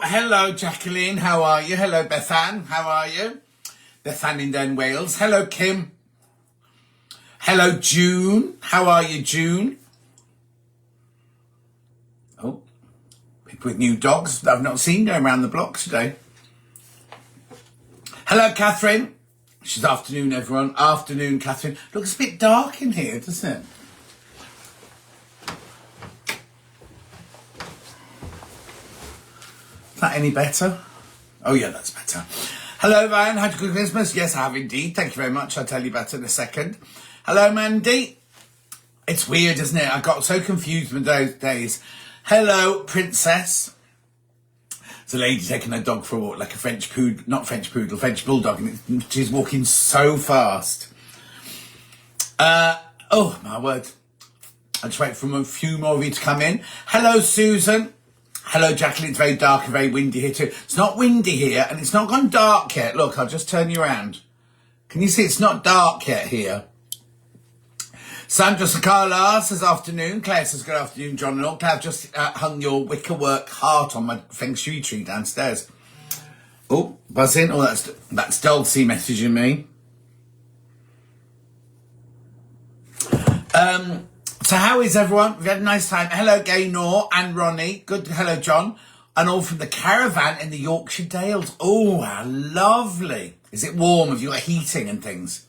Hello, Jacqueline. How are you? Hello, Bethan. How are you? Bethan in Den Wales. Hello, Kim. Hello, June. How are you, June? Oh, people with new dogs that I've not seen going around the block today. Hello, Catherine. She's afternoon, everyone. Afternoon, Catherine. Looks a bit dark in here, doesn't it? Is that any better? Oh, yeah, that's better. Hello, Ryan. Had a good Christmas? Yes, I have indeed. Thank you very much. I'll tell you about it in a second. Hello, Mandy. It's weird, isn't it? I got so confused with those days. Hello, Princess. There's a lady taking her dog for a walk, like a French poodle, not French poodle, French bulldog, and she's walking so fast. Oh, my word. I'll just wait for a few more of you to come in. Hello, Susan. Hello, Jacqueline. It's very dark and very windy here too. It's not windy here, and it's not gone dark yet. Look, I'll just turn you around. Can you see it's not dark yet here? Sandra Sakala says afternoon. Claire says good afternoon, John and all. Claire, I've just hung your wickerwork heart on my feng shui tree downstairs. Oh, buzzing. Oh, that's Dulcie messaging me. So how is everyone? We've had a nice time. Hello, Gaynor and Ronnie. Good. Hello, John. And all from the caravan in the Yorkshire Dales. Oh, how lovely. Is it warm? Have you got heating and things?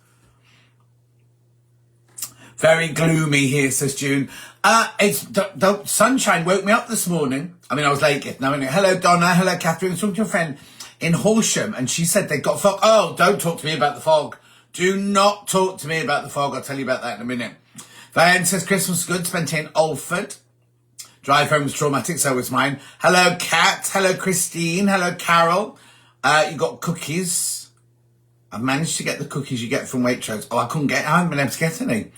Very gloomy here, says June. It's the sunshine woke me up this morning. I mean, I was late getting up. Hello, Donna. Hello, Catherine. I was talking to a friend in Horsham, and she said they got fog. Oh, don't talk to me about the fog. Do not talk to me about the fog. I'll tell you about that in a minute. Diane says Christmas was good. Spent it in Alford. Drive home was traumatic, so was mine. Hello, Kat. Hello, Christine. Hello, Carol. You got cookies. I've managed to get the cookies you get from Waitrose. Oh, I haven't been able to get any.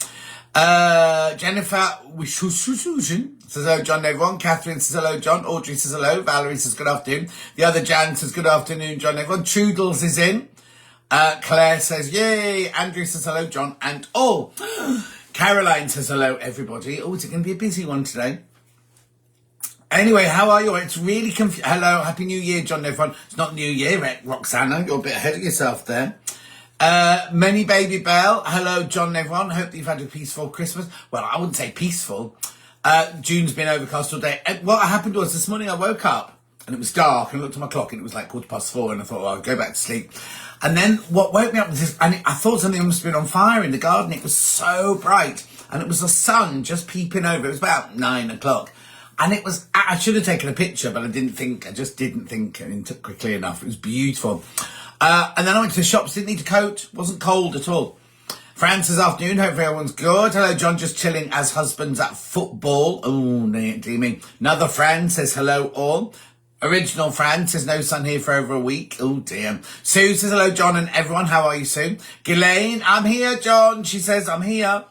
Jennifer Susan says hello, John, everyone. Catherine says hello, John. Audrey says hello. Valerie says good afternoon. The other Jan says good afternoon, John, everyone. Trudels is in. Claire says yay. Andrew says hello, John and all. Caroline says hello, everybody. Oh, is it going to be a busy one today? Anyway, how are you? It's really confusing. Hello, Happy New Year, John, everyone. It's not New Year, Roxana. You're a bit ahead of yourself there. Many Baby Bell. Hello, John, everyone. Hope that you've had a peaceful Christmas. Well, I wouldn't say peaceful. June's been overcast all day. And what happened was this morning I woke up and it was dark and I looked at my clock and it was like 4:15 and I thought, well, I'll go back to sleep. And then what woke me up was this, and I thought something must have been on fire in the garden. It was so bright and it was the sun just peeping over. It was about 9 o'clock. And it was, I should have taken a picture, but I just didn't think and took quickly enough. It was beautiful. And then I went to the shops, didn't need a coat, wasn't cold at all. Francis afternoon, hope everyone's good. Hello, John, just chilling as husbands at football. Oh, dear me. Another Fran says hello all. Original Fran says no sun here for over a week. Oh dear. Sue says hello, John and everyone. How are you, Sue? Ghislaine, I'm here, John. She says I'm here.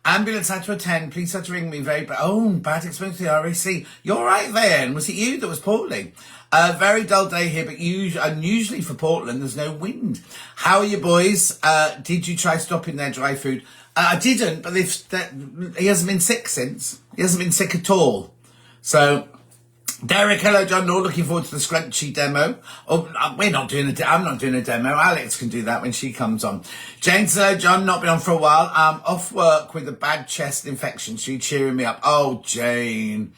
Ambulance had to attend. Please had to ring me very bad. Oh, bad experience with the RAC. You're right then. Was it you that was poorly? Very dull day here, but unusually for Portland, there's no wind. How are you boys? Did you try stopping their dry food? I didn't, but he hasn't been sick since. He hasn't been sick at all. So, Derek, hello, John. All looking forward to the scrunchy demo. Oh, I'm not doing a demo. Alex can do that when she comes on. Jane, hello, John. Not been on for a while. I'm off work with a bad chest infection. She's cheering me up. Oh, Jane.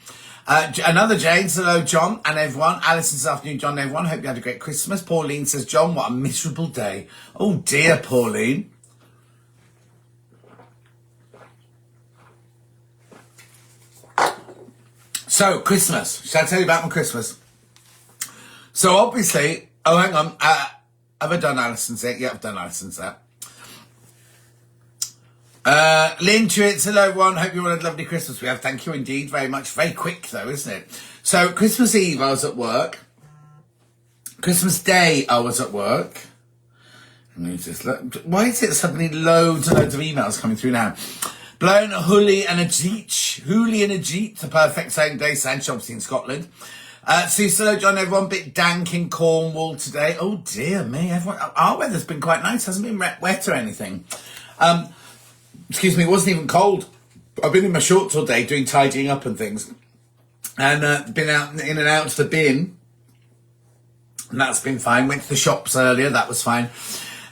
Another Jane, hello, John and everyone. Alison this afternoon, John and everyone. Hope you had a great Christmas. Pauline says, John, what a miserable day. Oh, dear, Pauline. So, Christmas. Shall I tell you about my Christmas? So, obviously, oh, hang on. Have I done Alison's yet? Yeah, I've done Alison's yet. Lynn Tuitz, hello everyone. Hope you all had a lovely Christmas. We have, thank you indeed very much. Very quick though, isn't it? So Christmas Eve I was at work. Christmas Day I was at work. Let me just look. Why is it suddenly loads and loads of emails coming through now? Blown Hooly and a Jeet. Hooly and a Jeet, the perfect same day, Sanch, obviously in Scotland. Susie, hello John, everyone. Bit dank in Cornwall today. Oh dear me, everyone. Our weather's been quite nice, hasn't been wet or anything. Excuse me, it wasn't even cold. I've been in my shorts all day doing tidying up and things. And been out in and out to the bin. And that's been fine. Went to the shops earlier, that was fine.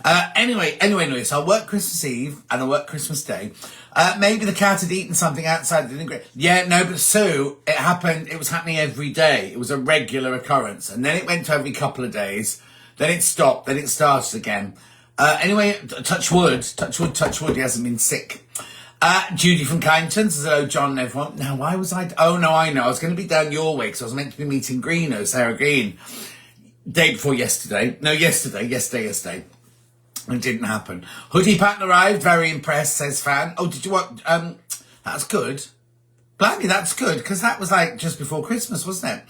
Anyway, so I worked Christmas Eve and I worked Christmas Day. Maybe the cat had eaten something outside the dinner. Yeah, no, but Sue, it was happening every day. It was a regular occurrence. And then it went to every couple of days. Then it stopped, then it started again. Anyway, touch wood, he hasn't been sick. Judy from Kyneton says, hello, John and everyone. Now, why was oh, no, I know. I was going to be down your way because I was meant to be meeting Greeno, Sarah Green, day before yesterday. No, yesterday. It didn't happen. Hoodie pattern arrived, very impressed, says fan. Oh, did you want, that's good. Blimey, that's good, because that was like just before Christmas, wasn't it?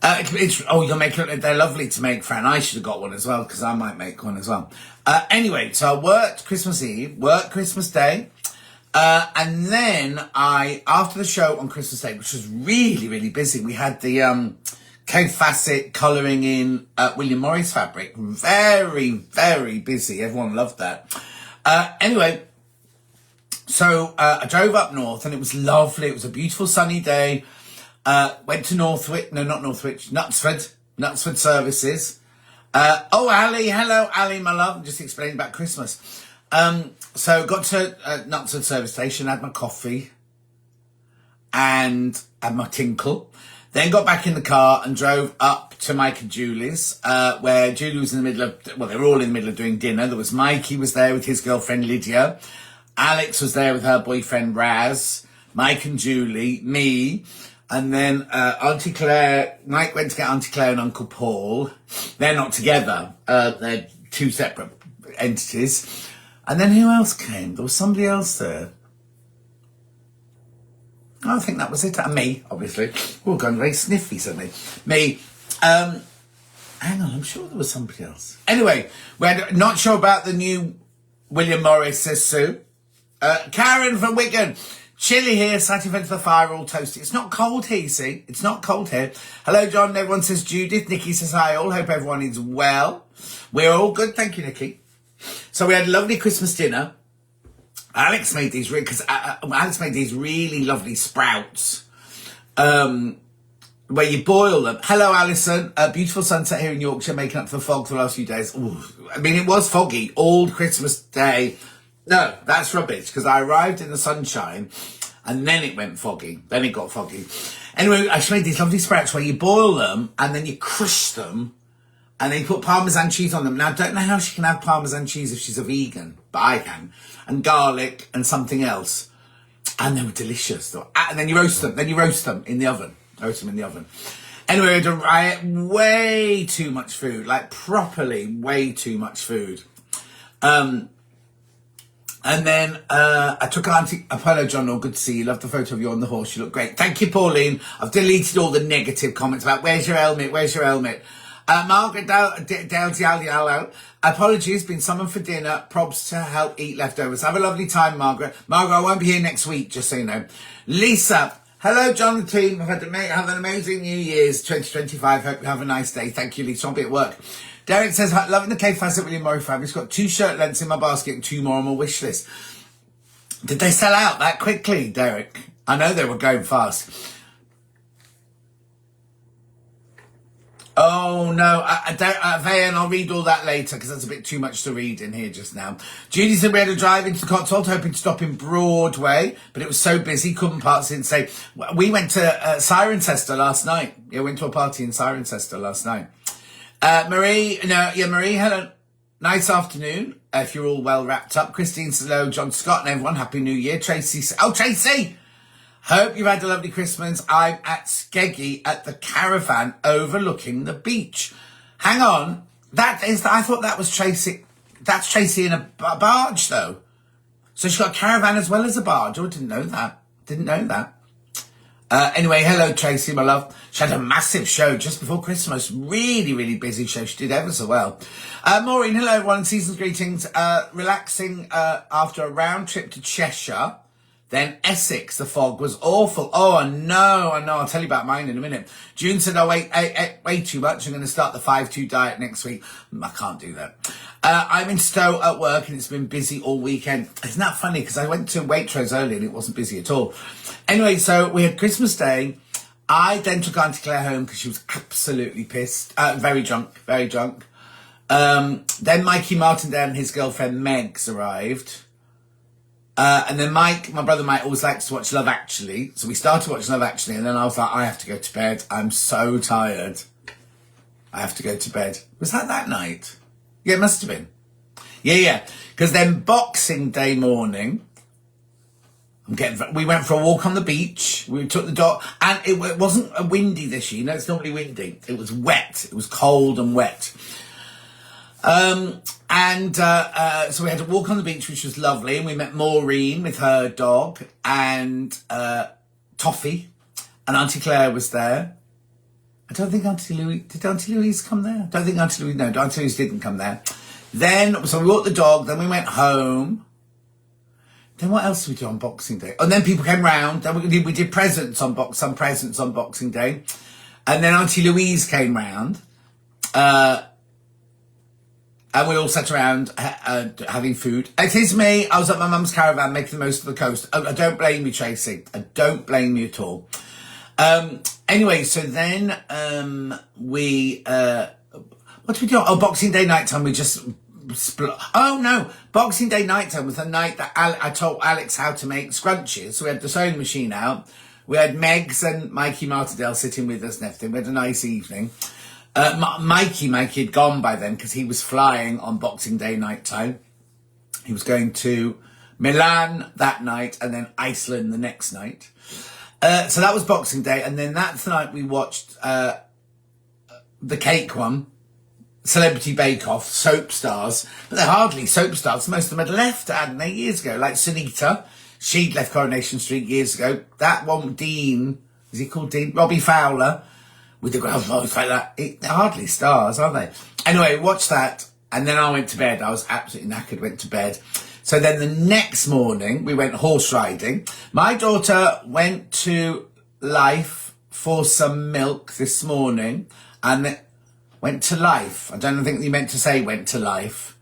You'll make it. They're lovely to make, Fran. I should have got one as well because I might make one as well. Anyway, so I worked Christmas Eve, worked Christmas Day, and then after the show on Christmas Day, which was really, really busy, we had the Kate Fassett colouring in William Morris fabric. Very, very busy. Everyone loved that. Anyway, so I drove up north and it was lovely. It was a beautiful sunny day. Went to Knutsford Services. Ali, hello, Ali, my love. I'm just explaining about Christmas. So got to Knutsford service station, had my coffee and had my tinkle. Then got back in the car and drove up to Mike and Julie's, where Julie was in the middle of, they were all in the middle of doing dinner. There was Mikey was there with his girlfriend Lydia. Alex was there with her boyfriend Raz, Mike and Julie, me. And then Auntie Claire, Mike went to get Auntie Claire and Uncle Paul. They're not together. They're two separate entities. And then who else came? There was somebody else there. I think that was it. And me, obviously. We're going very sniffy suddenly. Me. Hang on, I'm sure there was somebody else. Anyway, we're not sure about the new William Morris, says Sue. Karen from Wigan. Chilly here, sat in front of the fire, all toasty. It's not cold here, you see. It's not cold here. Hello, John. Everyone says Judith. Nikki says hi all. Hope everyone is well. We're all good. Thank you, Nikki. So we had a lovely Christmas dinner. Alex made these really lovely sprouts, where you boil them. Hello, Alison. A beautiful sunset here in Yorkshire, making up for the fog for the last few days. Ooh, I mean, it was foggy all Christmas Day. No, that's rubbish, because I arrived in the sunshine and then it went foggy. Then it got foggy. Anyway, I made these lovely sprouts where you boil them and then you crush them and then you put Parmesan cheese on them. Now, I don't know how she can have Parmesan cheese if she's a vegan, but I can. And garlic and something else. And they were delicious. And then you roast them. In the oven. Anyway, I ate way too much food. Like, properly way too much food. And then I took Auntie Apollo John, all good to see you. Love the photo of you on the horse. You look great. Thank you, Pauline. I've deleted all the negative comments about where's your helmet? Margaret Diallo. Apologies, been summoned for dinner. Probs to help eat leftovers. Have a lovely time, Margaret. Margaret, I won't be here next week, just so you know. Lisa. Hello, John and team. Have an amazing New Year's 2025. Hope you have a nice day. Thank you, Lisa. I'll be at work. Derek says, loving the Kate Fassett William Morris fabric. It's got 2 shirt lengths in my basket and 2 more on my wish list. Did they sell out that quickly, Derek? I know they were going fast. Oh, no. Vayan, I'll read all that later because that's a bit too much to read in here just now. Judy said we had a drive into the Cotswold, hoping to stop in Broadway, but it was so busy, couldn't park, didn't say. We went to Cirencester last night. Yeah, went to a party in Cirencester last night. Marie, hello. Nice afternoon. If you're all well wrapped up. Christine says hello, John Scott and everyone. Happy New Year. Tracy, Tracy! Hope you've had a lovely Christmas. I'm at Skeggy at the caravan overlooking the beach. Hang on. I thought that was Tracy. That's Tracy in a barge though. So she's got a caravan as well as a barge. Oh, I didn't know that. Didn't know that. Anyway, hello, Tracy, my love. She had a massive show just before Christmas. Really, really busy show. She did ever so well. Maureen, hello, everyone. Season's greetings. Relaxing after a round trip to Cheshire. Then Essex, the fog was awful. Oh, I know. I'll tell you about mine in a minute. June said, I ate way too much. I'm going to start the 5-2 diet next week. I can't do that. I'm in Stowe at work and it's been busy all weekend. Isn't that funny? Because I went to Waitrose earlier and it wasn't busy at all. Anyway, so we had Christmas Day. I then took Auntie Claire home because she was absolutely pissed. Very drunk. Then Mikey Martindale and his girlfriend Megs arrived. And then Mike, my brother Mike, always likes to watch Love Actually. So we started watching Love Actually, and then I was like, I have to go to bed. I'm so tired. I have to go to bed. Was that night? Yeah, it must have been. Yeah. Because then Boxing Day morning, we went for a walk on the beach. We took the dog, and it wasn't a windy this year. You know, it's normally windy. It was wet. It was cold and wet. So we had to walk on the beach, which was lovely, and we met Maureen with her dog and Toffee, and Auntie Claire was there. I don't think did Auntie Louise come there? I don't think Auntie Louise didn't come there. So we walked the dog, then we went home. Then what else did we do on Boxing Day? And then people came round, then we did some presents on Boxing Day, and then Auntie Louise came round. And we all sat around having food. It is me. I was at my mum's caravan making the most of the coast. I don't blame you, Tracy. I don't blame you at all. Anyway, so then what did we do? Oh, Boxing Day night time, we just... Oh, no. Boxing Day night time was the night that I taught Alex how to make scrunchies. So we had the sewing machine out. We had Megs and Mikey Martindale sitting with us and everything. We had a nice evening. Mikey had gone by then because he was flying on Boxing Day night time. He was going to Milan that night and then Iceland the next night. So that was Boxing Day, and then that's the night we watched the cake one, Celebrity Bake Off, soap stars. But they're hardly soap stars. Most of them had left, hadn't they, years ago? Like Sunita, she'd left Coronation Street years ago. That one, Dean, is he called Dean? Robbie Fowler. With the grand voice like that. They're hardly stars, are they? Anyway, watch that. And then I went to bed. I was absolutely knackered, went to bed. So then the next morning, we went horse riding. My daughter went to Life for some milk this morning. And went to Life. I don't think you meant to say went to Life.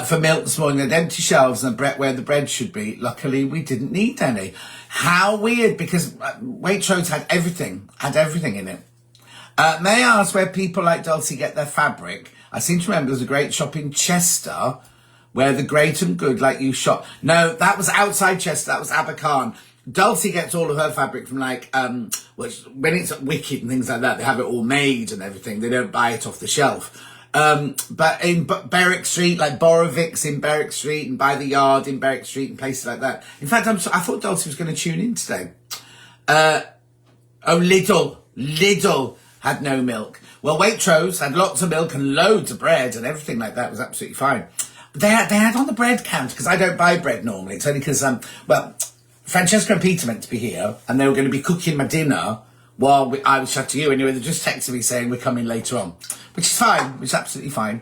For milk this morning. They had empty shelves and where the bread should be. Luckily, we didn't need any. How weird, because Waitrose had everything in it. May I ask where people like Dulcie get their fabric? I seem to remember there's a great shop in Chester where the great and good like you shop. No, that was outside Chester. That was Abercarn. Dulcie gets all of her fabric from when it's at Wicked and things like that, they have it all made and everything. They don't buy it off the shelf. But in Berwick Street, like Borovics in Berwick Street and By the Yard in Berwick Street and places like that. In fact, I thought Dulcie was going to tune in today. Lidl had no milk. Well, Waitrose had lots of milk and loads of bread and everything like that was absolutely fine. But they had on the bread counter, because I don't buy bread normally. It's only because, Francesca and Peter meant to be here and they were going to be cooking my dinner while I was chatting to you. Anyway, they just texted me saying we're coming later on, which is fine, which is absolutely fine.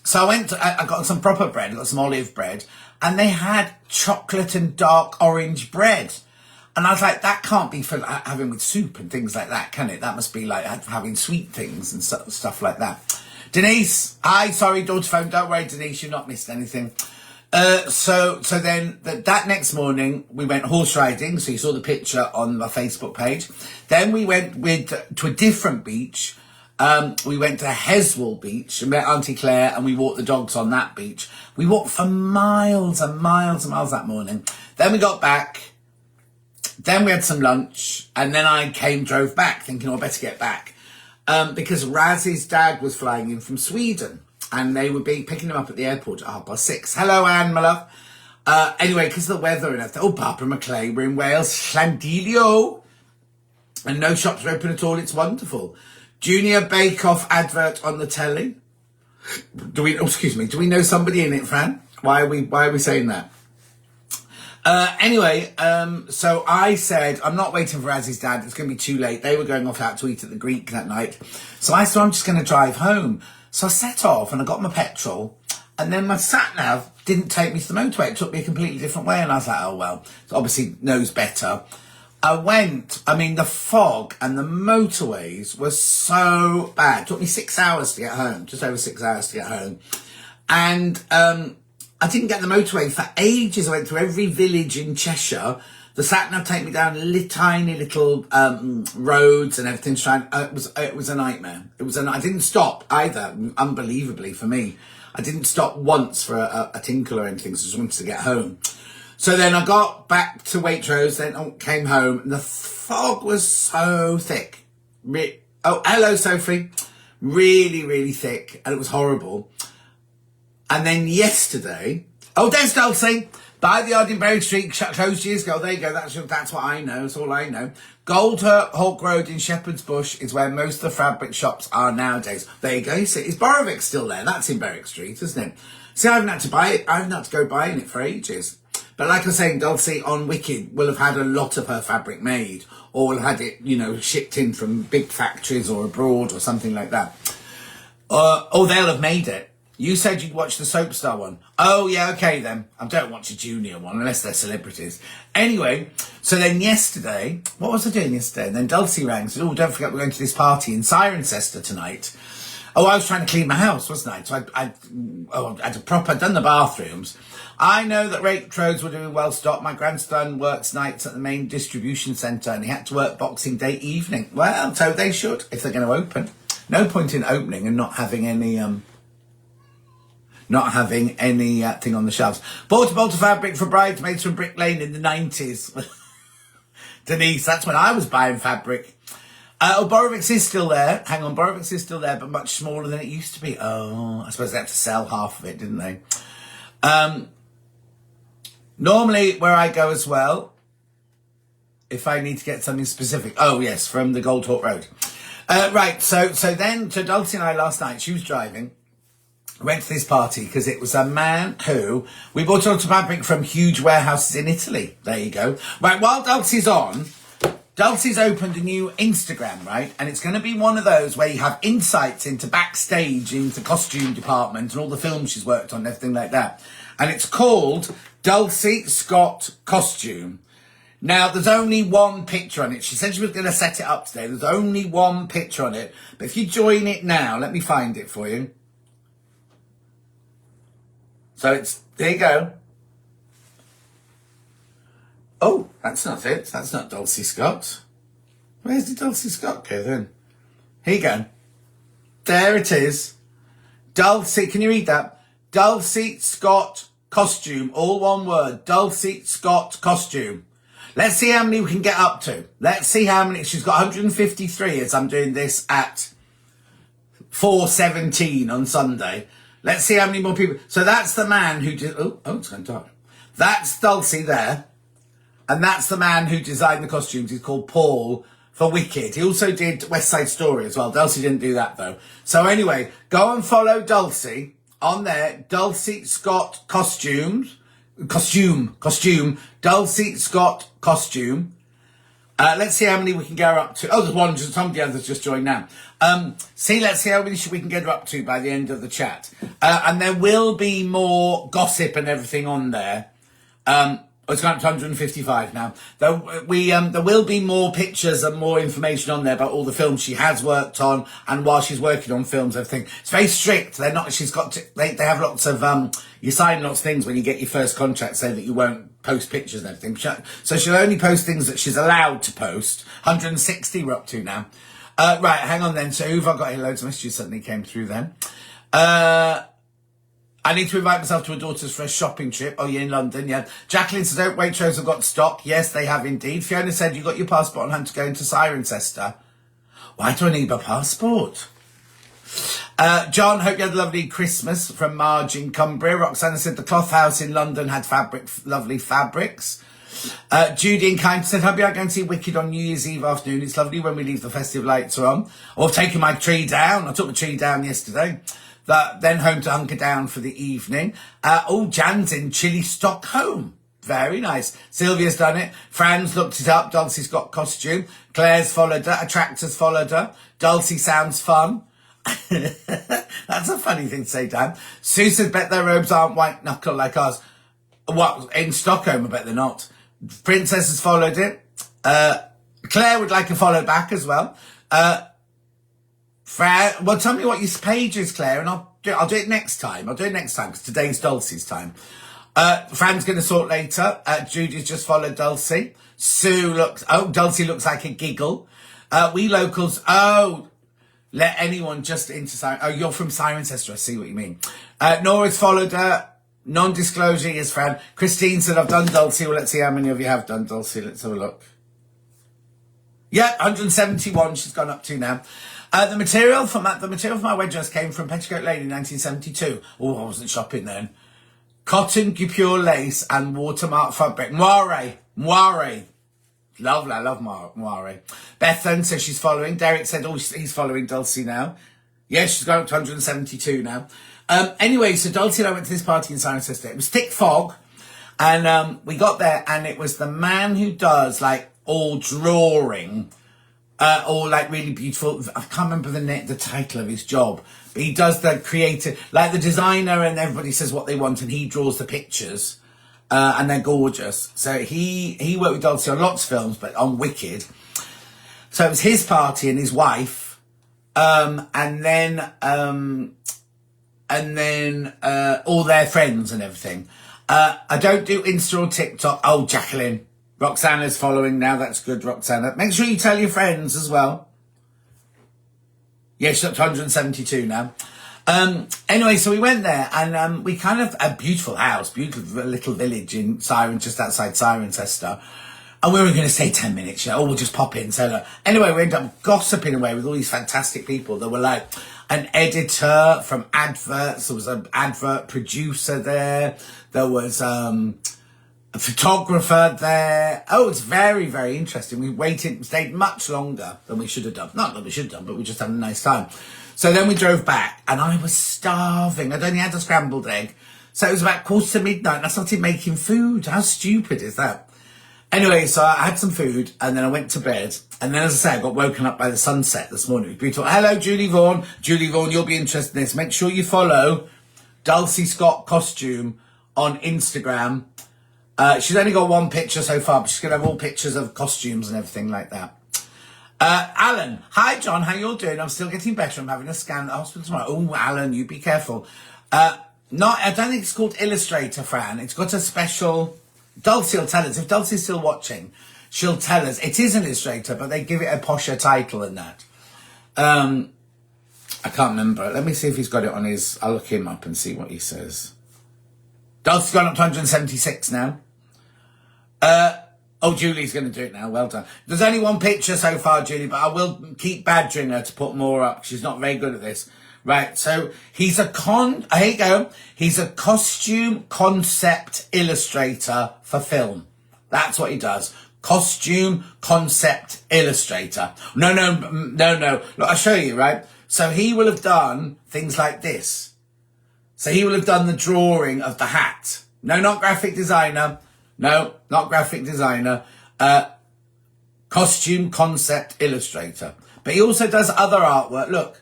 So I got some proper bread, I got some olive bread, and they had chocolate and dark orange bread. And I was like, that can't be for having with soup and things like that, can it? That must be like having sweet things and stuff like that. Denise, hi, sorry, daughter phone. Don't worry, Denise, you've not missed anything. So then that next morning, we went horse riding. So you saw the picture on my Facebook page. Then we went to a different beach. We went to Heswall Beach and met Auntie Claire, and we walked the dogs on that beach. We walked for miles and miles and miles that morning. Then we got back. Then we had some lunch, and then I drove back, thinking, I better get back. Because Raz's dad was flying in from Sweden, and they would be picking him up at the airport at 6:30. Hello, Anne, my love. Anyway, because of the weather and everything. Oh, Barbara Maclay, we're in Wales. Llandilio. And no shops are open at all. It's wonderful. Junior Bake Off advert on the telly. Do we know somebody in it, Fran? Why are we saying that? Anyway, so I said, I'm not waiting for Razzy's dad. It's going to be too late. They were going off out to eat at the Greek that night. So I said, I'm just going to drive home. So I set off and I got my petrol. And then my sat-nav didn't take me to the motorway. It took me a completely different way. And I was like, oh, well, it obviously knows better. The fog and the motorways were so bad. It took me 6 hours to get home, just over 6 hours to get home. And I didn't get the motorway for ages. I went through every village in Cheshire. The sat-nav take me down tiny little roads and everything. It was a nightmare. I didn't stop either, unbelievably for me. I didn't stop once for a tinkle or anything, so I just wanted to get home. So then I got back to Waitrose, then came home, and the fog was so thick. Oh, hello, Sophie. Really, really thick, and it was horrible. And then yesterday, there's Dulcie. Buy the yard in Berry Street, closed years ago. There you go, that's what I know, that's all I know. Hawk Road in Shepherd's Bush is where most of the fabric shops are nowadays. There you go, you see, is Borovic still there? That's in Berwick Street, isn't it? See, I haven't had to buy it, I haven't had to go buying it for ages. But like I was saying, Dulcie on Wicked will have had a lot of her fabric made, or will have had it, shipped in from big factories or abroad or something like that. Or they'll have made it. You said you'd watch the Soap Star one. Oh, yeah, okay then. I don't watch a junior one unless they're celebrities. Anyway, so then yesterday, what was I doing yesterday? And then Dulcie rang and said, oh, don't forget we're going to this party in Cirencester tonight. Oh, I was trying to clean my house, wasn't I? So I'd done the bathrooms. I know that Waitrose were doing well stocked. My grandson works nights at the main distribution centre and he had to work Boxing Day evening. Well, so they should, if they're going to open. No point in opening and not having any thing on the shelves. Bought a bolt of fabric for bridesmaids from Brick Lane in the 90s. Denise, that's when I was buying fabric. Borovic's is still there. Hang on, Borovic's is still there, but much smaller than it used to be. Oh, I suppose they had to sell half of it, didn't they? Normally, where I go as well, if I need to get something specific. Oh, yes, from the Goldhawk Road. Right, so then, to Dulcie and I last night, she was driving. Went to this party because it was a man who we bought all the fabric from huge warehouses in Italy. There you go. Right, while Dulcie's on, Dulcie's opened a new Instagram, right? And it's going to be one of those where you have insights into backstage, into costume department and all the films she's worked on and everything like that. And it's called Dulcie Scott Costume. Now, there's only one picture on it. She said she was going to set it up today. There's only one picture on it. But if you join it now, let me find it for you. So there you go. Oh, that's not it. That's not Dulcie Scott. Where's the Dulcie Scott go then? Here you go. There it is. Dulcie, can you read that? Dulcie Scott Costume, all one word. Dulcie Scott Costume. Let's see how many we can get up to. Let's see how many. She's got 153 as I'm doing this at 4:17 on Sunday. Let's see how many more people. So that's the man who did. Oh, it's going dark. That's Dulcie there. And that's the man who designed the costumes. He's called Paul for Wicked. He also did West Side Story as well. Dulcie didn't do that though. So anyway, go and follow Dulcie on there. Dulcie Scott Costume. Dulcie Scott Costume. Let's see how many we can get her up to. Oh, there's one. Somebody else has just joined now. Let's see how many we can get her up to by the end of the chat. And there will be more gossip and everything on there. It's gone up to 155 now. There will be more pictures and more information on there about all the films she has worked on and while she's working on films, everything. It's very strict. They have lots of, you sign lots of things when you get your first contract saying that you won't post pictures and everything. So she'll only post things that she's allowed to post. 160 we're up to now. Right, hang on then. So who've I got here? Loads of messages suddenly came through then. I need to invite myself to a daughter's for a shopping trip. Oh, you're in London, yeah. Jacqueline says, oh, Waitrose have got stock. Yes, they have indeed. Fiona said, you got your passport on hand to go into Cirencester. Why do I need my passport? John, hope you had a lovely Christmas from Marge in Cumbria. Roxana said, the cloth house in London had lovely fabrics. Judy in Kind said, hubby, I'm going to see Wicked on New Year's Eve afternoon. It's lovely when we leave the festive lights are on. Or I've taken my tree down. I took the tree down yesterday. Then home to hunker down for the evening. Jan's in chilly Stockholm. Very nice. Sylvia's done it. Fran's looked it up. Dulcie's got costume. Claire's followed her. Attractor's followed her. Dulcie sounds fun. That's a funny thing to say, Dan. Sue said, bet their robes aren't white knuckle like ours. What? In Stockholm, I bet they're not. Princess has followed it. Claire would like a follow back as well. Fran, well, tell me what your page is, Claire, and I'll do it next time. I'll do it next time because today's Dulcie's time. Fran's going to sort later. Judy's just followed Dulcie. Dulcie looks like a giggle. We locals, let anyone just into Siren. Oh, you're from Cirencester, I see what you mean. Nora's followed her. Non-disclosure is Fran. Christine said, I've done Dulcie. Well, let's see how many of you have done Dulcie. Let's have a look. Yeah, 171 she's gone up to now. The material for my wedge dress came from Petticoat Lane in 1972. Oh, I wasn't shopping then. Cotton, guipure lace and watermark fabric. Moire. Lovely, I love Moire. Beth then says she's following. Derek said, he's following Dulcie now. Yeah, she's gone up to 172 now. Anyway, so Dulcie and I went to this party in Cirencester. It was thick fog. And we got there and it was the man who does like all drawing, or like really beautiful. I can't remember the title of his job, but he does the creative, like the designer, and everybody says what they want, and he draws the pictures, and they're gorgeous. So he worked with Dulcie on lots of films, but on Wicked. So it was his party and his wife, and then all their friends and everything. I don't do Insta or TikTok. Oh, Jacqueline. Roxana's following now. That's good, Roxana. Make sure you tell your friends as well. Yeah, she's up to 172 now. Anyway, so we went there and we kind of, a beautiful house, beautiful little village in just outside Cirencester. And we were going to stay 10 minutes. We'll just pop in. So anyway, we ended up gossiping away with all these fantastic people. There were like an editor from adverts. There was an advert producer there. There was a photographer there. Oh, it's very, very interesting. We stayed much longer than we should have done. Not that we should have done, but we just had a nice time. So then we drove back and I was starving. I'd only had a scrambled egg. So it was about 1:45 and I started making food. How stupid is that? Anyway, so I had some food and then I went to bed. And then, as I say, I got woken up by the sunset this morning. It was beautiful. Hello, Julie Vaughan. Julie Vaughan, you'll be interested in this. Make sure you follow Dulcie Scott Costume on Instagram. She's only got one picture so far, but she's going to have all pictures of costumes and everything like that. Alan. Hi, John. How you all doing? I'm still getting better. I'm having a scan at the hospital tomorrow. Oh, Alan, you be careful. I don't think it's called Illustrator, Fran. It's got a special... Dulcie will tell us. If Dulcie's still watching, she'll tell us. It is an Illustrator, but they give it a posher title than that. I can't remember. Let me see if he's got it on his... I'll look him up and see what he says. Dulcie's gone up to 176 now. Julie's going to do it now. Well done. There's only one picture so far, Julie, but I will keep badgering her to put more up. She's not very good at this. Right, so he's a here you go. He's a costume concept illustrator for film. That's what he does. Costume concept illustrator. No. Look, I'll show you, right? So he will have done things like this. So he will have done the drawing of the hat. No, not graphic designer. No, not graphic designer. Costume concept illustrator. But he also does other artwork. Look.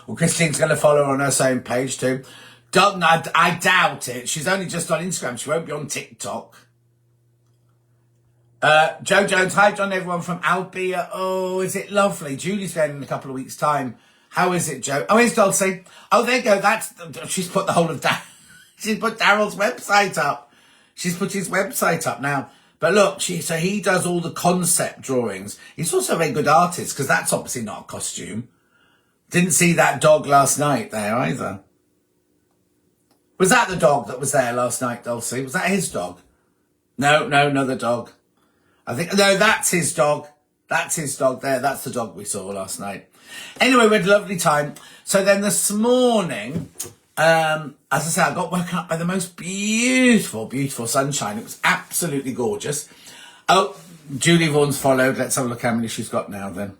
Well, Christine's going to follow her on her same page too. I doubt it. She's only just on Instagram. She won't be on TikTok. Joe Jones. Hi, John. Everyone from Albia. Oh, is it lovely? Julie's going in a couple of weeks' time. How is it, Joe? Oh, here's Dulcie. Oh, there you go. She's put the whole of that. She's put Daryl's website up. She's put his website up now. But look, so he does all the concept drawings. He's also a very good artist because that's obviously not a costume. Didn't see that dog last night there either. Was that the dog that was there last night, Dulcie? Was that his dog? No, another dog. No, that's his dog. That's his dog there. That's the dog we saw last night. Anyway, we had a lovely time. So then this morning, as I say, I got woken up by the most beautiful, beautiful sunshine. It was absolutely gorgeous. Oh, Julie Vaughan's followed. Let's have a look how many she's got now then.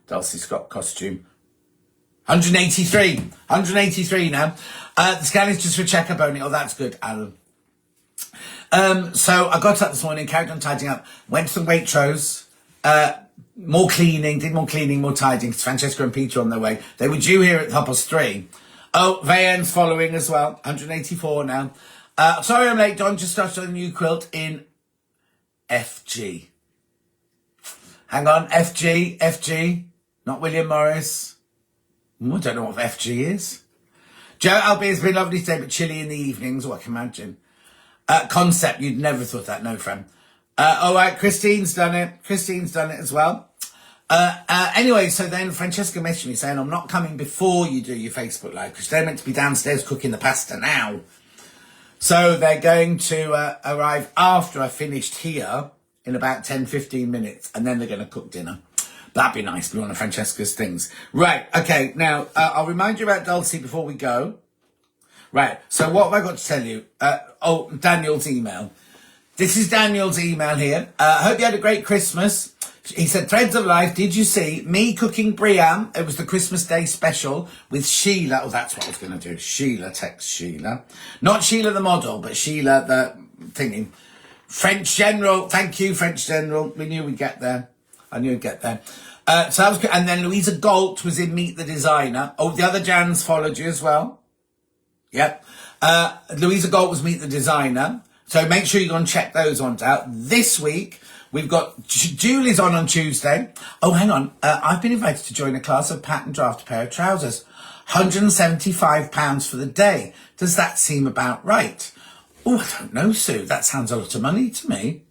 Dulcie Scott costume. 183 now. The scan is just for checkup only. Oh, that's good, Alan. So I got up this morning, carried on tidying up, went to the Waitrose, more cleaning, did more cleaning, more tidying, because Francesca and Peter on their way. They were due here at 3:30. Oh, Vayen's following as well, 184 now. Sorry I'm late, Don, just started on a new quilt in FG. Hang on, FG, not William Morris. I don't know what FG is. Joe Albie has been lovely today, but chilly in the evenings. Oh, I can imagine. Concept, you'd never thought that, no, friend. All right, Christine's done it. As well. Anyway, so then Francesca messaged me saying, I'm not coming before you do your Facebook Live, because they're meant to be downstairs cooking the pasta now. So they're going to arrive after I finished here in about 10-15 minutes, and then they're going to cook dinner. That'd be nice, be one of Francesca's things. Right, okay, now, I'll remind you about Dulcie before we go. Right, so what have I got to tell you? Daniel's email. This is Daniel's email here. Hope you had a great Christmas. He said, Threads of Life, did you see me cooking Briam? It was the Christmas Day special with Sheila. Oh, that's what I was going to do. Sheila, text Sheila. Not Sheila the model, but Sheila the thingy. French General. Thank you, French General. We knew we'd get there. I knew we'd get there. So that was good. And then Louisa Galt was in Meet the Designer. Oh, the other Jans followed you as well. Yep. Louisa Galt was Meet the Designer. So make sure you go and check those ones out. This week, we've got Julie's on Tuesday. Oh, hang on. I've been invited to join a class of pattern draft a pair of trousers. £175 for the day. Does that seem about right? Oh, I don't know, Sue. That sounds a lot of money to me.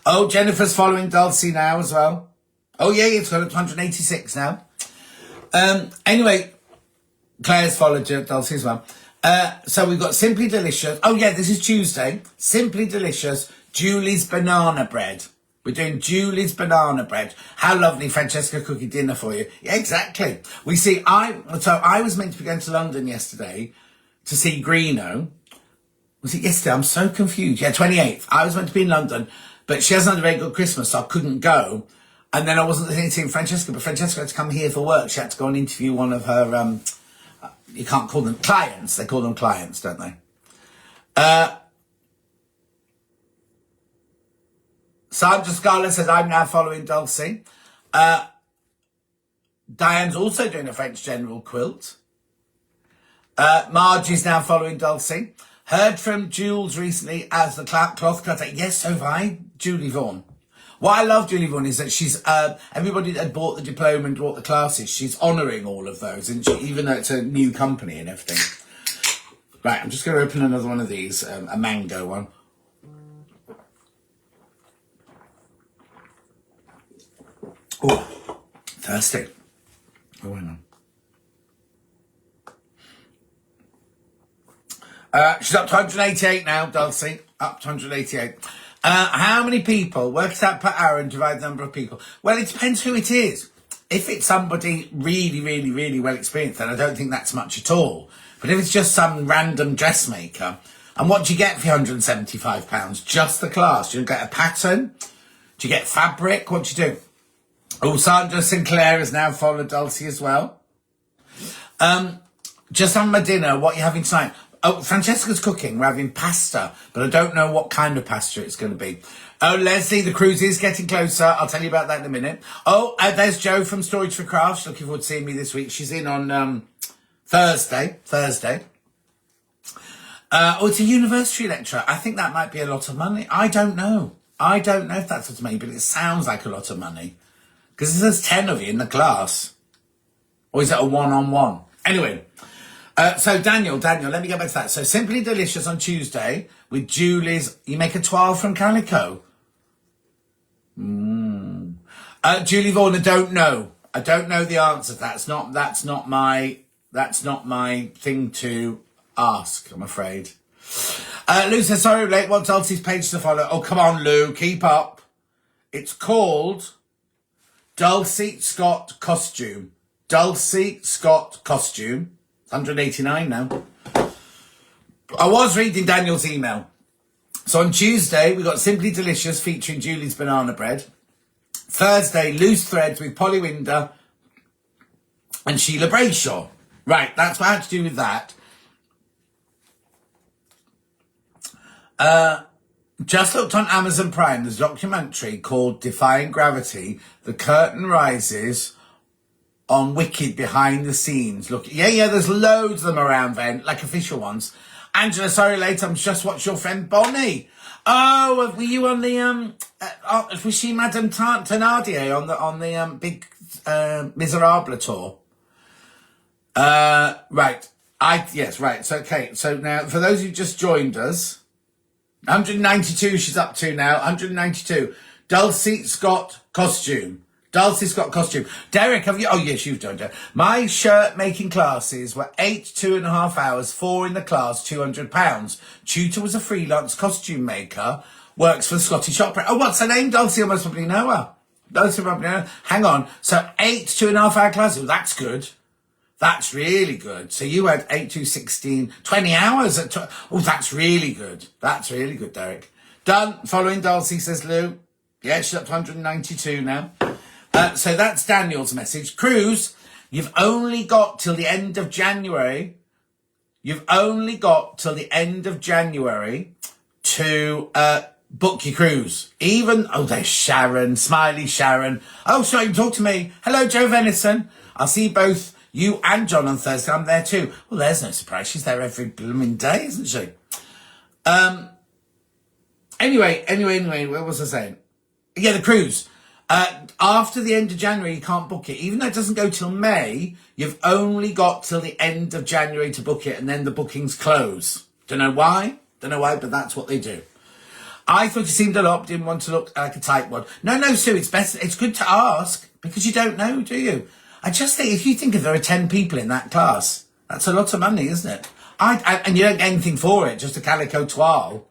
Oh, Jennifer's following Dulcie now as well. Oh, yeah, it's got up to 186 now. Anyway, Claire's followed Dulcie as well. So we've got Simply Delicious. Oh, yeah, this is Tuesday. Simply Delicious, Julie's Banana Bread. We're doing Julie's Banana Bread. How lovely, Francesca cooking dinner for you. Yeah, exactly. We see, I was meant to be going to London yesterday to see Greeno. Was it yesterday? I'm so confused. Yeah, 28th. I was meant to be in London, but she hasn't had a very good Christmas, so I couldn't go. And then I wasn't seeing Francesca, but Francesca had to come here for work. She had to go and interview one of her, you can't call them clients. They call them clients, don't they? Sandra Scarlett says, I'm now following Dulcie. Diane's also doing a French General quilt. Margie's now following Dulcie. Heard from Jules recently as the cloth cutter. Yes, so have I, Julie Vaughan. What I love Julie Vaughan is that she's, everybody that had bought the diploma and bought the classes, she's honouring all of those, isn't she? Even though it's a new company and everything. Right, I'm just going to open another one of these, a mango one. Oh, thirsty. Oh, hang on. She's up to 188 now, Dulcie. Up to 188. How many people? Work it out per hour and divide the number of people. Well, it depends who it is. If it's somebody really, really, really well experienced, then I don't think that's much at all. But if it's just some random dressmaker, and what do you get for £175? Just the class. Do you get a pattern? Do you get fabric? What do you do? Oh, Sandra Sinclair has now followed Dulcie as well. Just on my dinner, what are you having tonight? Oh, Francesca's cooking. We're having pasta, but I don't know what kind of pasta it's going to be. Oh, Leslie, the cruise is getting closer. I'll tell you about that in a minute. Oh, there's Jo from Storage for Crafts. Looking forward to seeing me this week. She's in on Thursday. Oh, it's a university lecturer. I think that might be a lot of money. I don't know if that's what it's money, but it sounds like a lot of money. Because there's 10 of you in the class. Or is it a one-on-one? Anyway. So Daniel, let me get back to that. So Simply Delicious on Tuesday with Julie's. You make a 12 from Calico. Julie Vaughan, I don't know the answer. That's not my thing to ask, I'm afraid. Lou says, sorry, late. Want Dulcie's page to follow? Oh, come on, Lou, keep up. It's called Dulcie Scott Costume. Dulcie Scott Costume. 189 now. I was reading Daniel's email. So on Tuesday, we got Simply Delicious featuring Julie's Banana Bread. Thursday, Loose Threads with Polly Winder and Sheila Brayshaw. Right, that's what I had to do with that. Just looked on Amazon Prime. There's a documentary called Defying Gravity. The curtain rises on Wicked behind the scenes. Look, yeah, there's loads of them around then, like official ones. Angela, sorry late, I'm just watched your friend Bonnie. Oh, were you on the, was she Madame Thénardier on the big Miserable tour? Right. Yes, right. So, okay. So now, for those who just joined us, 192 she's up to now, 192. Dulcie Scott costume. Dulcie Scott costume. Derek, have you? Oh, yes, you've done it. My shirt making classes were 8 2.5 hours, 4 in the class, £200. Tutor was a freelance costume maker, works for the Scottish Opera. Oh, what's her name? Dulcie, I must probably know her. Dulcie probably know her. Hang on. So 8 2.5 hour classes. Well, that's good. That's really good. So you had 8 to 16, 20 hours. Oh, that's really good. That's really good, Derek. Done. Following Dulcie, says Lou. Yeah, she's up to 192 now. So that's Daniel's message. Cruz, you've only got till the end of January. You've only got till the end of January to book your cruise. There's Sharon, Smiley Sharon. Oh, sorry, talk to me. Hello, Joe Venison. I'll see both you and John on Thursday. I'm there too. Well, there's no surprise. She's there every blooming day, isn't she? Anyway, what was I saying? Yeah, the cruise. After the end of January, you can't book it. Even though it doesn't go till May, you've only got till the end of January to book it, and then the bookings close. Don't know why, but that's what they do. I thought you seemed a lot, didn't want to look like a tight one. No, Sue, it's good to ask, because you don't know, do you? I just think, if you think if there are 10 people in that class, that's a lot of money, isn't it? And you don't get anything for it, just a calico toile.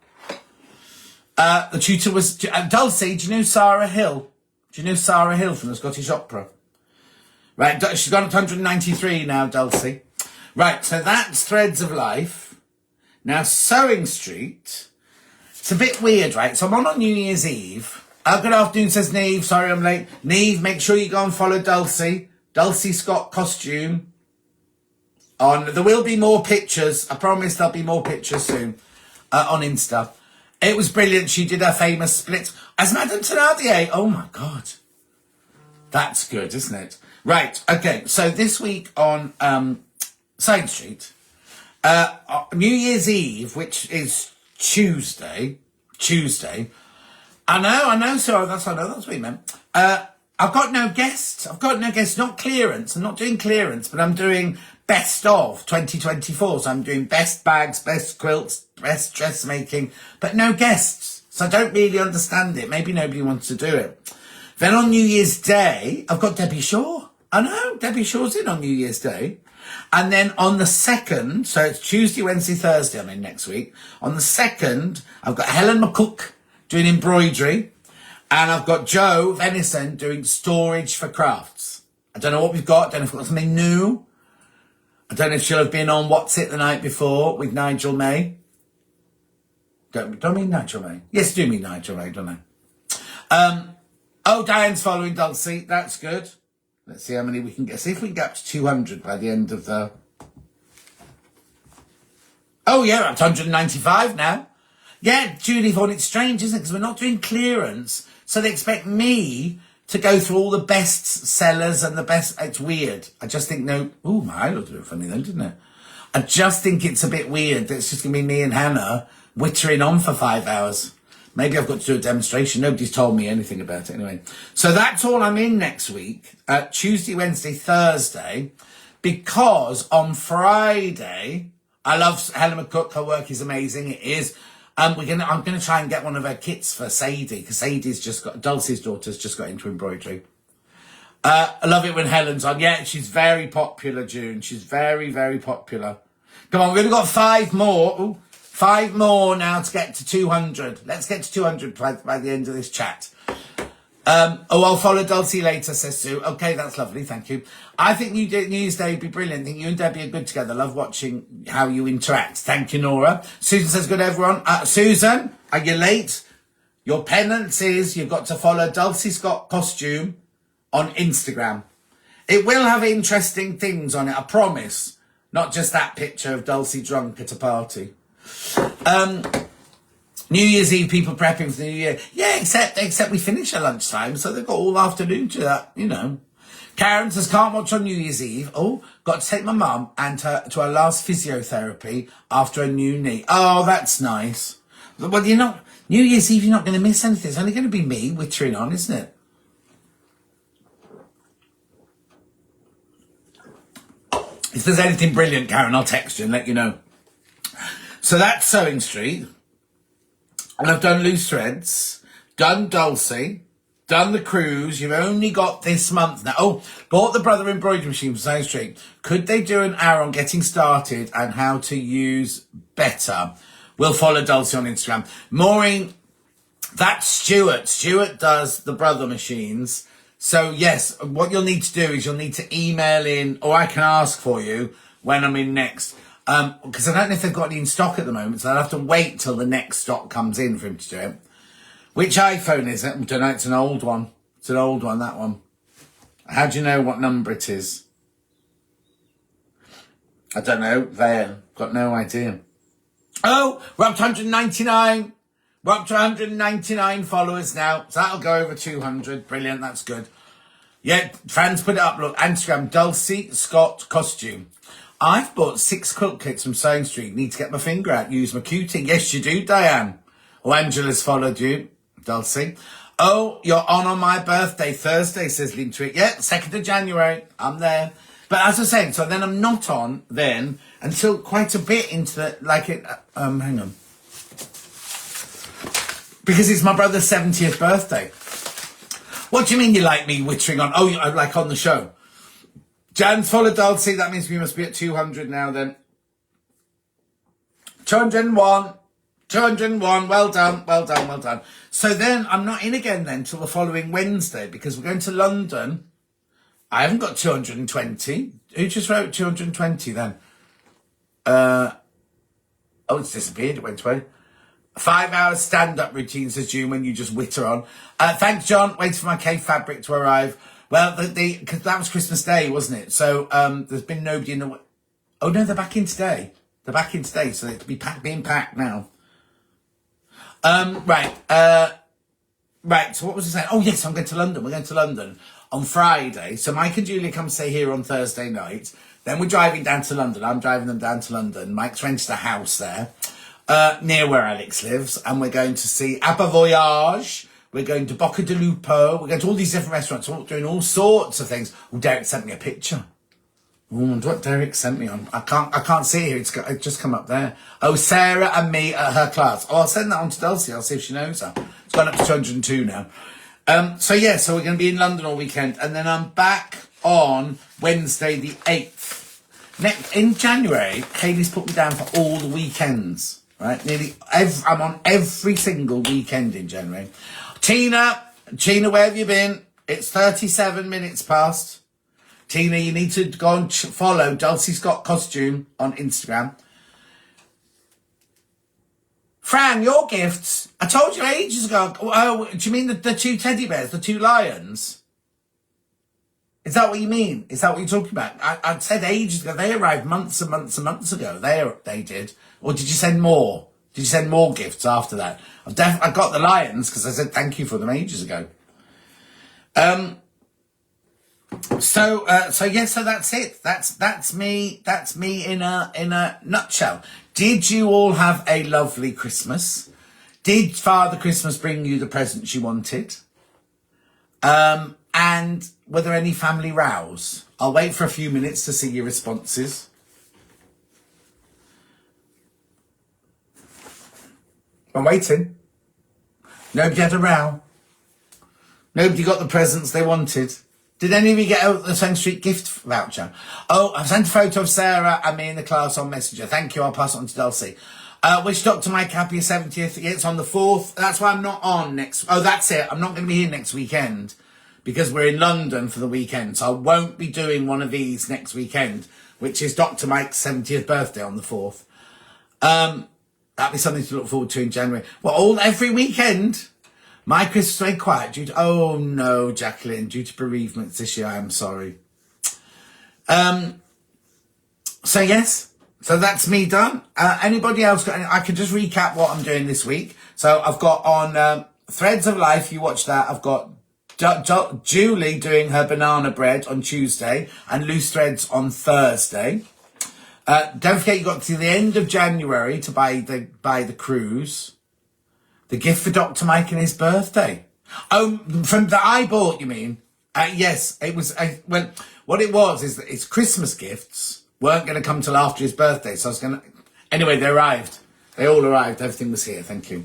The tutor was, Dulcie, do you know Sarah Hill? Do you know Sarah Hill from the Scottish Opera? Right, she's gone up to 193 now, Dulcie. Right, so that's Threads of Life. Now, Sewing Street. It's a bit weird, right? So I'm on New Year's Eve. Good afternoon, says Neve. Sorry I'm late. Neve, make sure you go and follow Dulcie. Dulcie Scott costume. There will be more pictures. I promise there'll be more pictures soon on Insta. It was brilliant. She did her famous splits as Madame Thénardier. Oh my God. That's good, isn't it? Right. Okay. So this week on Side Street, New Year's Eve, which is Tuesday. I know. So that's what we meant. I've got no guests. Not clearance. I'm not doing clearance, but I'm doing best of 2024. So I'm doing best bags, best quilts, best dressmaking, but no guests. So I don't really understand it. Maybe nobody wants to do it. Then on New Year's Day, I've got Debbie Shaw. I know, Debbie Shaw's in on New Year's Day. And then on the 2nd, so it's Tuesday, Wednesday, Thursday I'm in next week. On the 2nd, I've got Helen McCook doing embroidery. And I've got Joe Venison doing storage for crafts. I don't know what we've got. I don't know if we've got something new. I don't know if she'll have been on What's It the night before with Nigel May. Don't mean Nigel May. Yes, do mean Nigel May, don't I? Diane's following Dulcie. That's good. Let's see how many we can get. See if we can get up to 200 by the end of the... Oh, yeah, up to 195 now. Yeah, Julie Vaughan, it's strange, isn't it? Because we're not doing clearance. So they expect me to go through all the best sellers and the best... It's weird. I just think Ooh, my eye looked a bit funny then, didn't it? I just think it's a bit weird that it's just going to be me and Hannah wittering on for 5 hours. Maybe I've got to do a demonstration. Nobody's told me anything about it anyway. So that's all I'm in next week. Tuesday, Wednesday, Thursday. Because on Friday, I love Helen McCook. Her work is amazing. It is. I'm going to try and get one of her kits for Sadie. Because Dulcie's daughter's just got into embroidery. I love it when Helen's on. Yeah, she's very popular, June. She's very, very popular. Come on, we've got 5 more. Ooh. 5 more now to get to 200. Let's get to 200 by the end of this chat. I'll follow Dulcie later, says Sue. Okay, that's lovely, thank you. I think New Year's Day would be brilliant. I think you and Debbie are good together. Love watching how you interact. Thank you, Nora. Susan says, good, everyone. Susan, are you late? Your penance is you've got to follow Dulcie Scott Costume on Instagram. It will have interesting things on it, I promise. Not just that picture of Dulcie drunk at a party. New Year's Eve, people prepping for the New Year. Yeah, except we finish at lunchtime, so they've got all afternoon to that, you know. Karen says, can't watch on New Year's Eve. Oh, got to take my mum and to her last physiotherapy after a new knee. Oh, that's nice. Well, you're not, New Year's Eve, you're not going to miss anything. It's only going to be me wittering on, isn't it? If there's anything brilliant, Karen, I'll text you and let you know. So that's Sewing Street. And I've done Loose Threads, done Dulcie, done the cruise. You've only got this month now. Oh, bought the Brother embroidery machine from Sewing Street. Could they do an hour on getting started and how to use better? We'll follow Dulcie on Instagram. Maureen, that's Stuart. Stuart does the Brother machines. So yes, what you'll need to do is you'll need to email in, or I can ask for you when I'm in next. Because I don't know if they've got any in stock at the moment, so I'll have to wait till the next stock comes in for him to do it. Which iPhone is it? I don't know, it's an old one. It's an old one, that one. How do you know what number it is? I don't know, there. Got no idea. Oh, we're up to 199. We're up to 199 followers now, so that'll go over 200. Brilliant, that's good. Yeah, fans put it up, look, Instagram, Dulcie Scott Costume. I've bought 6 quilt kits from Sewing Street. Need to get my finger out. Use my cuting. Yes, you do, Diane. Oh, Angela's followed you, Dulcie. Oh, you're on my birthday, Thursday, says Lintwick. Yeah, 2nd of January. I'm there. But as I was saying, so then I'm not on then until quite a bit into the, like it, hang on. Because it's my brother's 70th birthday. What do you mean you like me wittering on? Oh, like on the show. Jan's followed Dulcie. That means we must be at 200 now then. 201. 201. Well done. Well done. Well done. So then I'm not in again then till the following Wednesday because we're going to London. I haven't got 220. Who just wrote 220 then? Oh, it's disappeared. It went away. 5 hours stand-up routine, says June, when you just witter on. Thanks, John. Waiting for my cave fabric to arrive. Well, because that was Christmas Day, wasn't it? So there's been nobody in the... Oh, no, they're back in today. They're back in today, so it's being packed now. Right, so what was I saying? Oh, yes, I'm going to London. We're going to London on Friday. So Mike and Julia come stay here on Thursday night. Then we're driving down to London. I'm driving them down to London. Mike's rented a house there. Near where Alex lives, and we're going to see Abba Voyage, we're going to Bocca di Lupo, we're going to all these different restaurants, doing all sorts of things. Oh, Derek sent me a picture. Oh, what Derek sent me on? I can't see it here, it's just come up there. Oh, Sarah and me at her class. Oh, I'll send that on to Dulcie, I'll see if she knows her. It's gone up to 202 now. So we're going to be in London all weekend, and then I'm back on Wednesday the 8th. In January, Kaylee's put me down for all the weekends. Right, I'm on every single weekend in January. Tina, where have you been? It's 37 minutes past. Tina, you need to go and follow Dulcie Scott Costume on Instagram. Fran, your gifts. I told you ages ago. Oh, do you mean the 2 teddy bears, the 2 lions? Is that what you mean? Is that what you're talking about? I said ages ago. They arrived months and months and months ago. They did. Or did you send more? Did you send more gifts after that? I got the lions because I said thank you for them ages ago. So that's it. That's me. That's me in a nutshell. Did you all have a lovely Christmas? Did Father Christmas bring you the presents you wanted? And were there any family rows? I'll wait for a few minutes to see your responses. I'm waiting. Nobody had a row. Nobody got the presents they wanted. Did any of you get the Sewing Street gift voucher? Oh, I've sent a photo of Sarah and me in the class on Messenger. Thank you. I'll pass it on to Dulcie. Wish Dr. Mike happy 70th. Yeah, it's on the 4th. That's why I'm not on next. Oh, that's it. I'm not going to be here next weekend because we're in London for the weekend. So I won't be doing one of these next weekend, which is Dr. Mike's 70th birthday on the 4th. That'll be something to look forward to in January. Well, every weekend. My Christmas very quiet due to, oh no, Jacqueline, due to bereavements this year, I am sorry. So yes, so that's me done. Anybody else got any, I can just recap what I'm doing this week. So I've got on Threads of Life, you watch that. I've got Julie doing her banana bread on Tuesday and Loose Threads on Thursday. Don't forget you got to the end of January to buy the cruise. The gift for Dr. Mike and his birthday. Oh, from that I bought, you mean? Yes, it was, well, what it was is that it's Christmas gifts weren't going to come till after his birthday. So I was going to, anyway, they arrived. They all arrived. Everything was here. Thank you.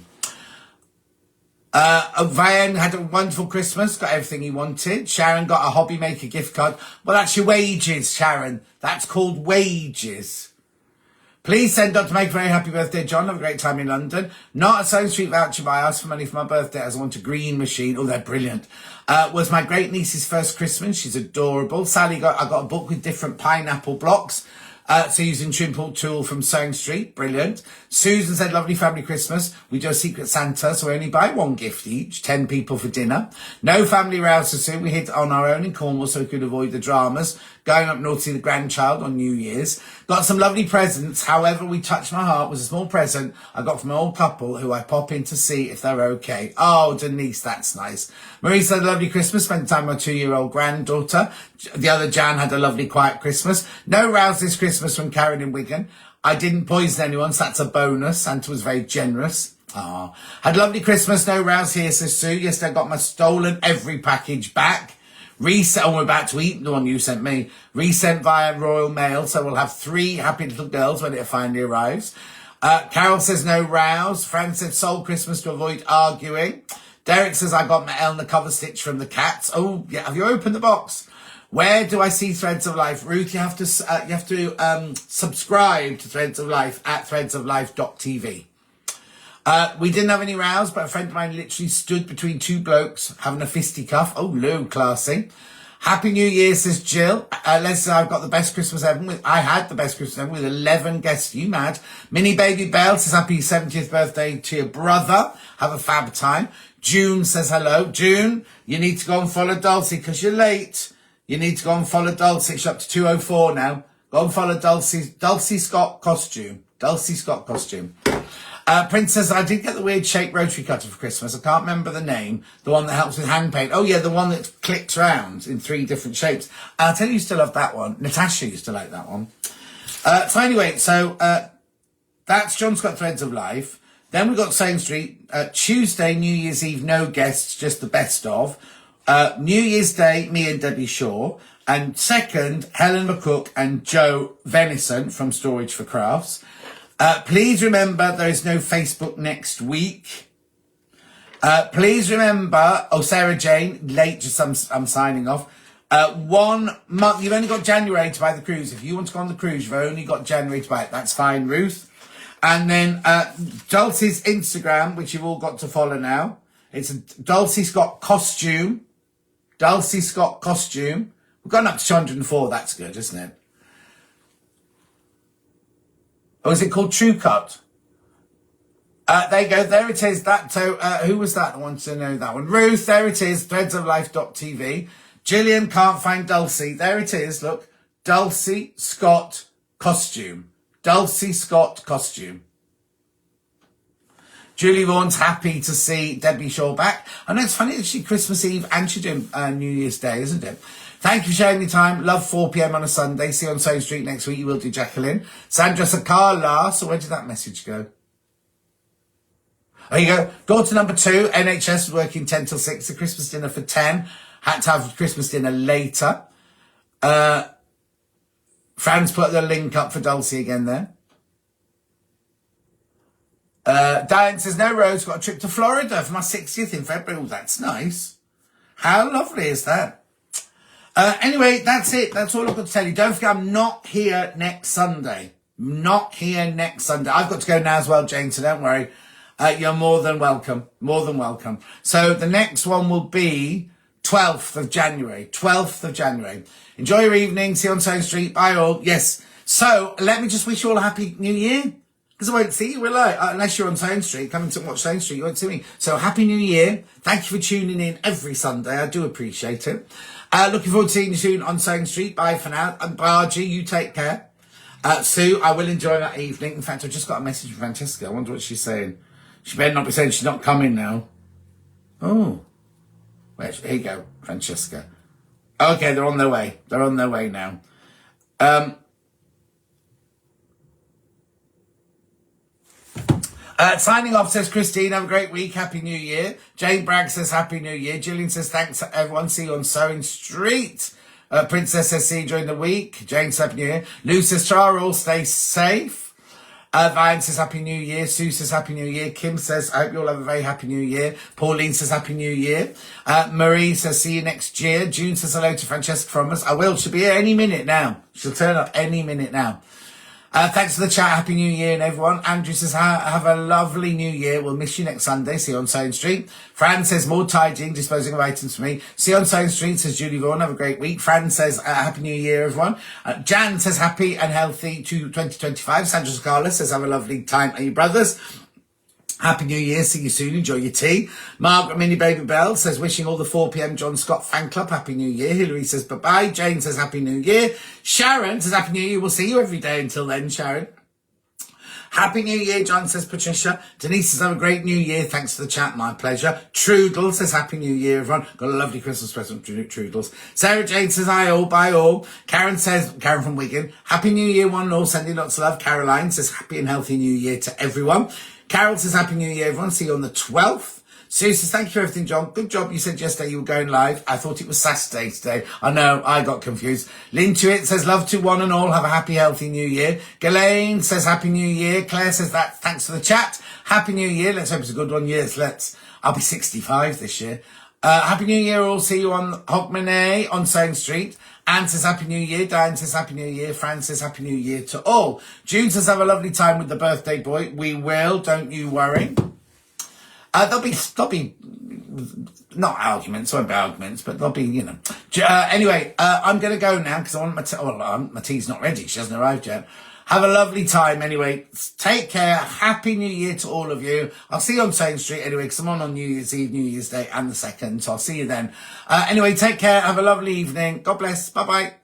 Vian had a wonderful Christmas, got everything he wanted. Sharon got a Hobby Maker gift card. Well, that's your wages, Sharon. That's called wages. Please send Dr. Make a very happy birthday, John. Have a great time in London. Not a Stone Street voucher, but I asked for money for my birthday as I want a green machine. Oh, they're brilliant. Was my great niece's first Christmas. She's adorable. Sally I got a book with different pineapple blocks. So using Trimple Tool from Sewing Street. Brilliant. Susan said, lovely family Christmas. We do a Secret Santa, so we only buy one gift each. 10 people for dinner. No family rows to soon. We hid on our own in Cornwall so we could avoid the dramas. Going up north to see the grandchild on New Year's. Got some lovely presents. However, we touched my heart was a small present I got from an old couple who I pop in to see if they're okay. Oh, Denise, that's nice. Marie said, lovely Christmas. Spent time with my 2-year-old granddaughter. The other Jan had a lovely quiet Christmas. No rows this Christmas from Karen in Wigan. I didn't poison anyone, so that's a bonus. Santa was very generous. Ah, had a lovely Christmas. No rows here, says Sue. Yesterday I got my stolen every package back. Resent, we're about to eat the one you sent me. Resent via Royal Mail, so we'll have 3 happy little girls when it finally arrives. Carol says no rows. Fran said sold Christmas to avoid arguing. Derek says I got my Elna cover stitch from the cats. Oh, yeah, have you opened the box? Where do I see Threads of Life? Ruth, you have to subscribe to Threads of Life at threadsoflife.tv. We didn't have any rows, but a friend of mine literally stood between 2 blokes having a fisticuff. Oh, Lou, classy. Happy New Year, says Jill. Leslie, I've got the best Christmas ever. I had the best Christmas ever with 11 guests. You mad? Mini Baby Belle says happy 70th birthday to your brother. Have a fab time. June says hello. June, you need to go and follow Dulcie because you're late. You need to go and follow Dulcie. She's up to 2:04 now. Go and follow Dulcie Scott costume. Dulcie Scott costume. Princess, I did get the weird shaped rotary cutter for Christmas. I can't remember the name. The one that helps with hand paint. Oh yeah, the one that clicks round in 3 different shapes. I'll tell you, used to love that one. Natasha used to like that one. So anyway, that's John's got Threads of Life. Then we got Same Street. Tuesday, New Year's Eve, no guests, just the best of. New Year's Day, me and Debbie Shaw. And second, Helen McCook and Joe Venison from Storage for Crafts. Please remember there is no Facebook next week. Please remember, Sarah Jane, late, just I'm signing off. 1 month, you've only got January to buy the cruise. If you want to go on the cruise, you've only got January to buy it. That's fine, Ruth. And then Dulcie's Instagram, which you've all got to follow now. It's a Dulcie Scott costume. Dulcie Scott costume. We've gone up to 204. That's good, isn't it? Or is it called True Cut? There you go. There it is. Who was that? I want to know that one. Ruth, there it is. Threadsoflife.tv. Gillian can't find Dulcie. There it is. Look. Dulcie Scott costume. Dulcie Scott costume. Julie Vaughan's happy to see Debbie Shaw back. I know it's funny that she's Christmas Eve and she's doing New Year's Day, isn't it? Thank you for sharing your time. Love 4 p.m. on a Sunday. See you on Same Street next week. You will do, Jacqueline. Sandra Sakala. So where did that message go? There you go. Daughter number 2. NHS was working 10 till 6. The Christmas dinner for 10. Had to have Christmas dinner later. Fran's put the link up for Dulcie again there. Diane says, no roads. Got a trip to Florida for my 60th in February. Oh, that's nice. How lovely is that? Anyway, that's it. That's all I've got to tell you. Don't forget, I'm not here next Sunday. Not here next Sunday. I've got to go now as well, Jane, so don't worry. You're more than welcome. More than welcome. So the next one will be 12th of January. 12th of January. Enjoy your evening. See you on Same Street. Bye all. Yes. So let me just wish you all a happy new year. Because I won't see you, will I? Unless you're on Stone Street, coming to watch Stone Street, you won't see me. So Happy New Year. Thank you for tuning in every Sunday. I do appreciate it. Looking forward to seeing you soon on Stone Street. Bye for now. And Bargy, you take care. Sue, I will enjoy that evening. In fact, I just got a message from Francesca. I wonder what she's saying. She better not be saying she's not coming now. Oh. Here you go, Francesca. Okay, they're on their way. They're on their way now. Signing off says Christine, have a great week, Happy New Year. Jane Bragg says Happy New Year. Gillian says thanks everyone, see you on Sewing Street. Princess says see you during the week. Jane says Happy New Year. Lou says Charles, stay safe. Vine says Happy New Year. Sue says Happy New Year. Kim says I hope you all have a very Happy New Year. Pauline says Happy New Year. Marie says see you next year. June says hello to Francesca from us. I will, she'll be here any minute now. She'll turn up any minute now. Thanks for the chat. Happy New Year, and everyone. Andrew says, have a lovely New Year. We'll miss you next Sunday. See you on Stone Street. Fran says, more tidying, disposing of items for me. See you on Stone Street, says Julie Vaughan. Have a great week. Fran says, Happy New Year, everyone. Jan says, happy and healthy to 2025. Sandra Scala says, have a lovely time at your brothers. Happy New Year. See you soon. Enjoy your tea. Margaret Minnie Baby Bell says, wishing all the 4 p.m. John Scott fan club Happy New Year. Hilary says, bye-bye. Jane says, Happy New Year. Sharon says, Happy New Year. We'll see you every day until then, Sharon. Happy New Year, John says Patricia. Denise says, have a great New Year. Thanks for the chat. My pleasure. Trudel says, Happy New Year, everyone. Got a lovely Christmas present from Trudels. Sarah Jane says, I all, bye all. Karen says, Karen from Wigan, Happy New Year, one and all. Sending lots of love. Caroline says, happy and healthy New Year to everyone. Carol says, Happy New Year, everyone. See you on the 12th. Sue says, thank you for everything, John. Good job. You said yesterday you were going live. I thought it was Saturday today. I know, I got confused. Lintuit says, love to one and all. Have a happy, healthy New Year. Ghislaine says, Happy New Year. Claire says that. Thanks for the chat. Happy New Year. Let's hope it's a good one. Yes, let's. I'll be 65 this year. Happy New Year. All see you on Hogmanay on Stone Street. Anne says Happy New Year. Diane says Happy New Year. Fran says Happy New Year to all. June says have a lovely time with the birthday boy. We will. Don't you worry. There'll be not arguments, won't be arguments, but there'll be, you know. Anyway, I'm going to go now because I want my tea. Well, my tea's not ready. She hasn't arrived yet. Have a lovely time anyway. Take care. Happy New Year to all of you. I'll see you on Stone Street anyway because I'm on New Year's Eve, New Year's Day and the 2nd. So I'll see you then. Anyway, take care. Have a lovely evening. God bless. Bye-bye.